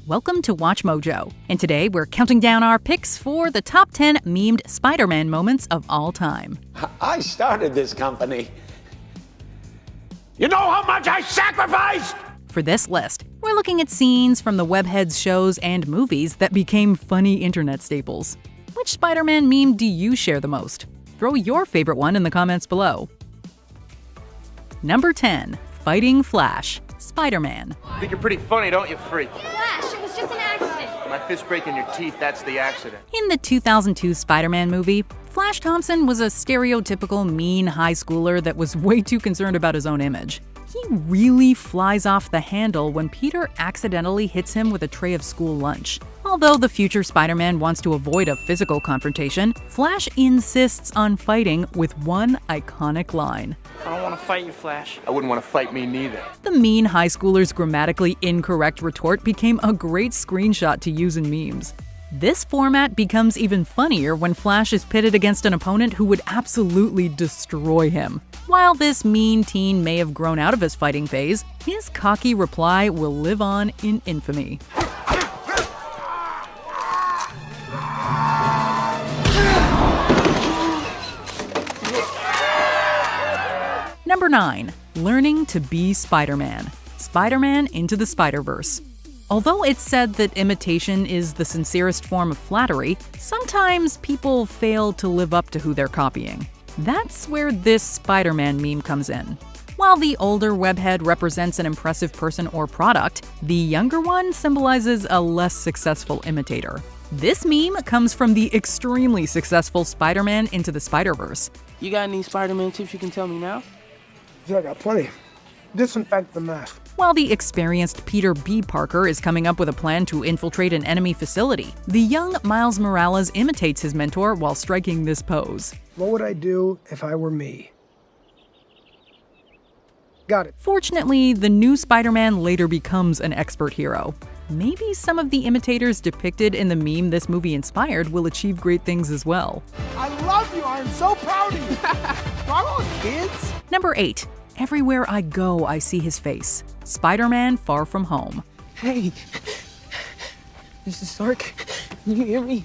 Welcome to Watch Mojo, and today we're counting down our picks for the top 10 memed Spider-Man moments of all time. I started this company. You know how much I sacrificed? For this list, we're looking at scenes from the Webheads shows and movies that became funny internet staples. Which Spider-Man meme do you share the most? Throw your favorite one in the comments below. Number 10. Fighting Flash, Spider-Man. Think you're pretty funny, don't you, freak? Flash, it was just an accident. My fist breaking your teeth, that's the accident. In the 2002 Spider-Man movie, Flash Thompson was a stereotypical mean high schooler that was way too concerned about his own image. He really flies off the handle when Peter accidentally hits him with a tray of school lunch. Although the future Spider-Man wants to avoid a physical confrontation, Flash insists on fighting with one iconic line. I don't want to fight you, Flash. I wouldn't want to fight me neither. The mean high schooler's grammatically incorrect retort became a great screenshot to use in memes. This format becomes even funnier when Flash is pitted against an opponent who would absolutely destroy him. While this mean teen may have grown out of his fighting phase, his cocky reply will live on in infamy. Number 9. Learning to be Spider-Man. Spider-Man Into the Spider-Verse. Although it's said that imitation is the sincerest form of flattery, sometimes people fail to live up to who they're copying. That's where this Spider-Man meme comes in. While the older webhead represents an impressive person or product, the younger one symbolizes a less successful imitator. This meme comes from the extremely successful Spider-Man Into the Spider-Verse. You got any Spider-Man tips you can tell me now? Yeah, I got plenty. Disinfect the mask. While the experienced Peter B. Parker is coming up with a plan to infiltrate an enemy facility, the young Miles Morales imitates his mentor while striking this pose. What would I do if I were me? Got it. Fortunately, the new Spider-Man later becomes an expert hero. Maybe some of the imitators depicted in the meme this movie inspired will achieve great things as well. I love you. I am so proud of you. Bravo, kids. Number 8. Everywhere I go, I see his face. Spider-Man Far From Home. Hey, Mr. Stark, can you hear me?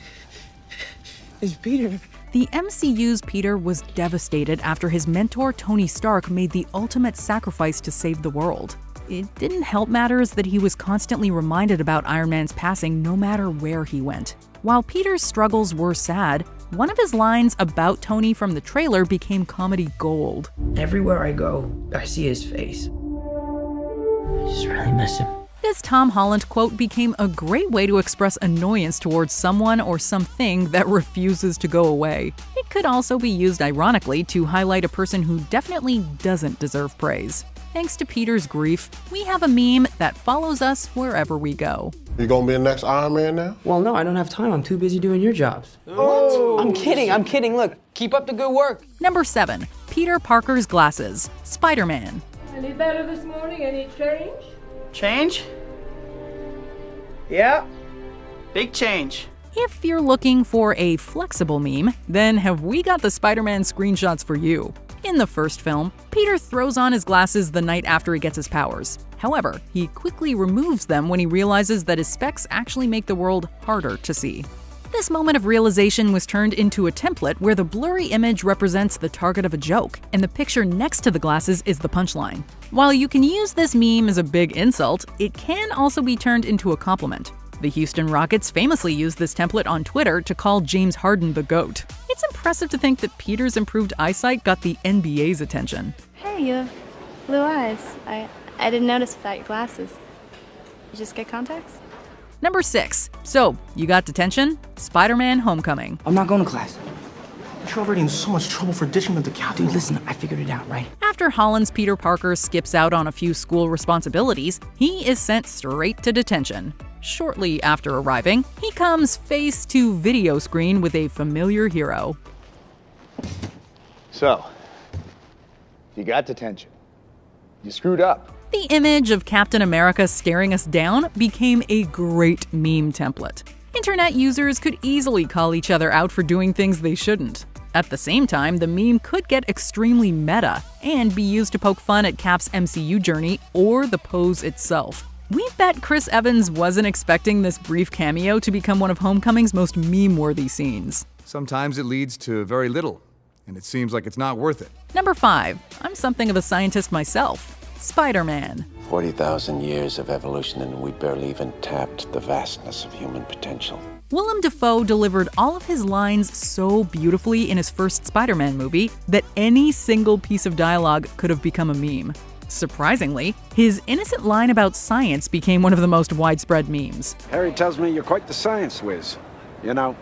It's Peter. The MCU's Peter was devastated after his mentor Tony Stark made the ultimate sacrifice to save the world. It didn't help matters that he was constantly reminded about Iron Man's passing no matter where he went. While Peter's struggles were sad, one of his lines about Tony from the trailer became comedy gold. Everywhere I go, I see his face. I just really miss him. This Tom Holland quote became a great way to express annoyance towards someone or something that refuses to go away. It could also be used ironically to highlight a person who definitely doesn't deserve praise. Thanks to Peter's grief, we have a meme that follows us wherever we go. You gonna be the next Iron Man now? Well, no, I don't have time. I'm too busy doing your jobs. What? I'm kidding. Look, keep up the good work. Number 7. Peter Parker's glasses. Spider-Man. Any better this morning? Any change? Change? Yeah. Big change. If you're looking for a flexible meme, then have we got the Spider-Man screenshots for you. In the first film, Peter throws on his glasses the night after he gets his powers. However, he quickly removes them when he realizes that his specs actually make the world harder to see. This moment of realization was turned into a template where the blurry image represents the target of a joke, and the picture next to the glasses is the punchline. While you can use this meme as a big insult, it can also be turned into a compliment. The Houston Rockets famously used this template on Twitter to call James Harden the GOAT. It's impressive to think that Peter's improved eyesight got the NBA's attention. Hey, you have blue eyes. I didn't notice without your glasses. You just get contacts? Number 6. So, you got detention? Spider-Man Homecoming. I'm not going to class. You're already in so much trouble for ditching the decathlon. Dude, listen, I figured it out, right? After Holland's Peter Parker skips out on a few school responsibilities, he is sent straight to detention. Shortly after arriving, he comes face to video screen with a familiar hero. So, you got detention. You screwed up. The image of Captain America staring us down became a great meme template. Internet users could easily call each other out for doing things they shouldn't. At the same time, the meme could get extremely meta and be used to poke fun at Cap's MCU journey or the pose itself. We bet Chris Evans wasn't expecting this brief cameo to become one of Homecoming's most meme-worthy scenes. Sometimes it leads to very little, and it seems like it's not worth it. Number 5. I'm something of a scientist myself. Spider-Man. 40,000 years of evolution and we barely even tapped the vastness of human potential. Willem Dafoe delivered all of his lines so beautifully in his first Spider-Man movie that any single piece of dialogue could have become a meme. Surprisingly, his innocent line about science became one of the most widespread memes. Harry tells me you're quite the science whiz. You know,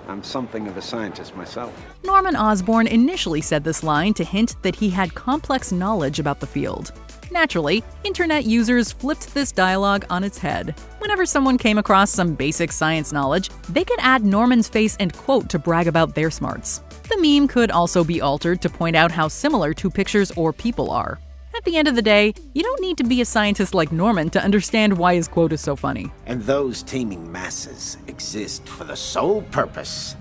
I'm something of a scientist myself. Norman Osborn initially said this line to hint that he had complex knowledge about the field. Naturally, internet users flipped this dialogue on its head. Whenever someone came across some basic science knowledge, they could add Norman's face and quote to brag about their smarts. The meme could also be altered to point out how similar two pictures or people are. At the end of the day, you don't need to be a scientist like Norman to understand why his quote is so funny. And those teeming masses exist for the sole purpose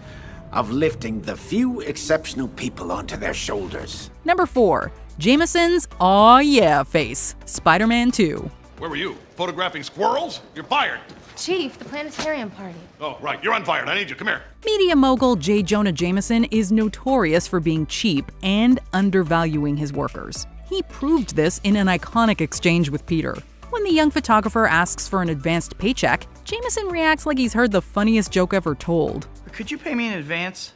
of lifting the few exceptional people onto their shoulders. Number 4. Jameson's "Aw yeah" face. Spider-Man 2. Where were you? Photographing squirrels? You're fired. Chief, the planetarium party. Oh, right. You're unfired. I need you. Come here. Media mogul J. Jonah Jameson is notorious for being cheap and undervaluing his workers. He proved this in an iconic exchange with Peter. When the young photographer asks for an advanced paycheck, Jameson reacts like he's heard the funniest joke ever told. Could you pay me in advance?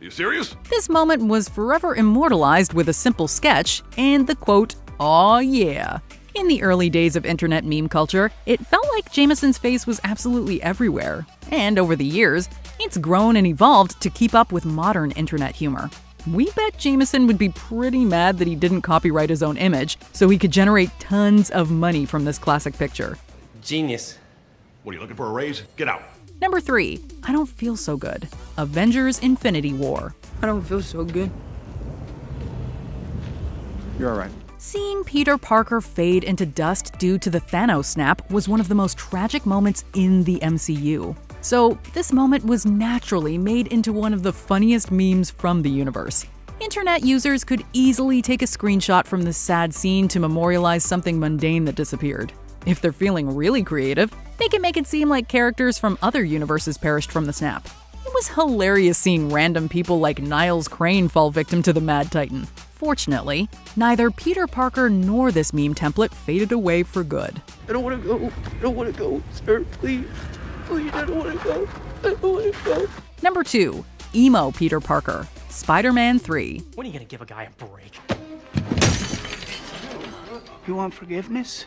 You serious? This moment was forever immortalized with a simple sketch and the quote, "Aw yeah." In the early days of internet meme culture, it felt like Jameson's face was absolutely everywhere. And over the years, it's grown and evolved to keep up with modern internet humor. We bet Jameson would be pretty mad that he didn't copyright his own image, so he could generate tons of money from this classic picture. Genius. What, are you looking for a raise? Get out. Number 3. I don't feel so good. Avengers Infinity War. I don't feel so good. You're all right. Seeing Peter Parker fade into dust due to the Thanos snap was one of the most tragic moments in the MCU. So this moment was naturally made into one of the funniest memes from the universe. Internet users could easily take a screenshot from this sad scene to memorialize something mundane that disappeared. If they're feeling really creative, they can make it seem like characters from other universes perished from the snap. It was hilarious seeing random people like Niles Crane fall victim to the Mad Titan. Fortunately, neither Peter Parker nor this meme template faded away for good. I don't want to go. I don't want to go, sir. Please. Please, I don't want to go. I don't want to go. Number 2. Emo Peter Parker. Spider-Man 3. When are you gonna give a guy a break? You want forgiveness?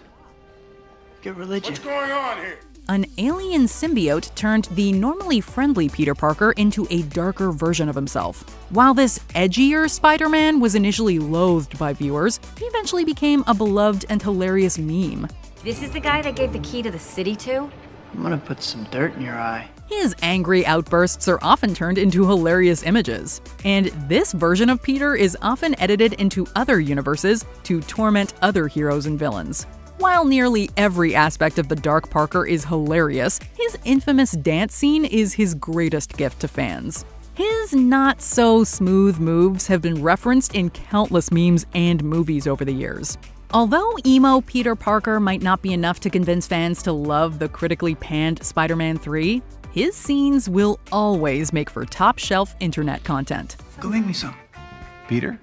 Get religion. What's going on here? An alien symbiote turned the normally friendly Peter Parker into a darker version of himself. While this edgier Spider-Man was initially loathed by viewers, he eventually became a beloved and hilarious meme. This is the guy that gave the key to the city to? I'm gonna put some dirt in your eye. His angry outbursts are often turned into hilarious images. And this version of Peter is often edited into other universes to torment other heroes and villains. While nearly every aspect of the Dark Parker is hilarious, his infamous dance scene is his greatest gift to fans. His not-so-smooth moves have been referenced in countless memes and movies over the years. Although emo Peter Parker might not be enough to convince fans to love the critically panned Spider-Man 3, his scenes will always make for top-shelf internet content. Go make me some. Peter?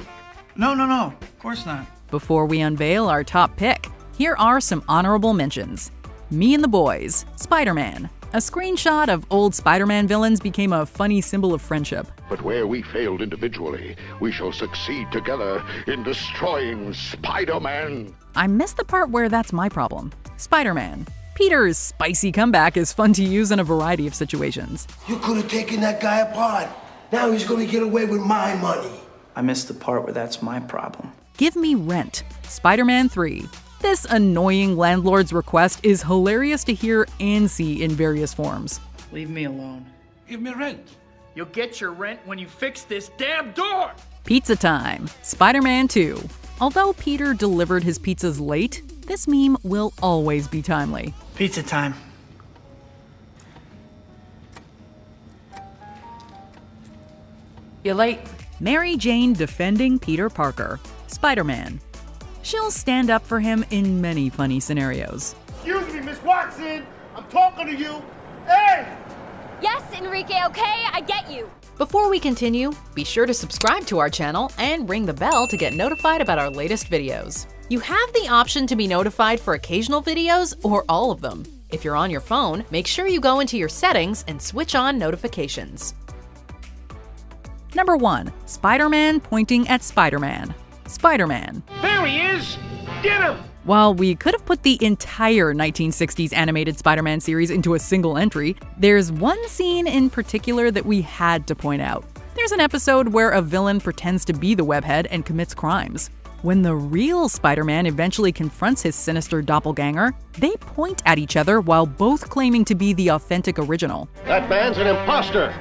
No, of course not. Before we unveil our top pick, here are some honorable mentions. Me and the Boys, Spider-Man. A screenshot of old Spider-Man villains became a funny symbol of friendship. But where we failed individually, we shall succeed together in destroying Spider-Man. I missed the part where that's my problem. Spider-Man. Peter's spicy comeback is fun to use in a variety of situations. You could have taken that guy apart. Now he's gonna get away with my money. I missed the part where that's my problem. Give me rent. Spider-Man 3. This annoying landlord's request is hilarious to hear and see in various forms. Leave me alone. Give me rent. You'll get your rent when you fix this damn door! Pizza time. Spider-Man 2. Although Peter delivered his pizzas late, this meme will always be timely. Pizza time. You're late. Mary Jane defending Peter Parker, Spider-Man. She'll stand up for him in many funny scenarios. Excuse me, Miss Watson. I'm talking to you. Hey! Yes, Enrique, okay? I get you. Before we continue, be sure to subscribe to our channel and ring the bell to get notified about our latest videos. You have the option to be notified for occasional videos or all of them. If you're on your phone, make sure you go into your settings and switch on notifications. Number 1. Spider-Man pointing at Spider-Man. Spider-Man. There he is! Get him! While we could have put the entire 1960s animated Spider-Man series into a single entry, there's one scene in particular that we had to point out. There's an episode where a villain pretends to be the webhead and commits crimes. When the real Spider-Man eventually confronts his sinister doppelganger, they point at each other while both claiming to be the authentic original. That man's an imposter.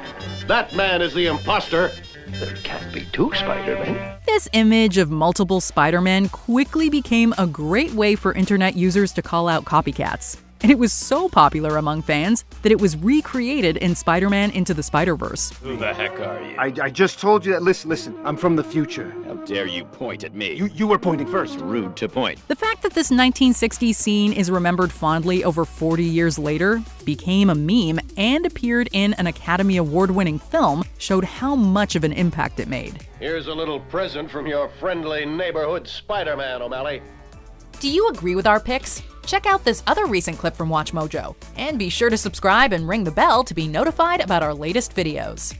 That man is the imposter. There can't be two Spider-Men. This image of multiple Spider-Men quickly became a great way for internet users to call out copycats. And it was so popular among fans that it was recreated in Spider-Man Into the Spider-Verse. Who the heck are you? I just told you that. Listen, I'm from the future. How dare you point at me? You were pointing first. Rude to point. The fact that this 1960s scene is remembered fondly over 40 years later, became a meme, and appeared in an Academy Award-winning film showed how much of an impact it made. Here's a little present from your friendly neighborhood Spider-Man, O'Malley. Do you agree with our picks? Check out this other recent clip from WatchMojo, and be sure to subscribe and ring the bell to be notified about our latest videos.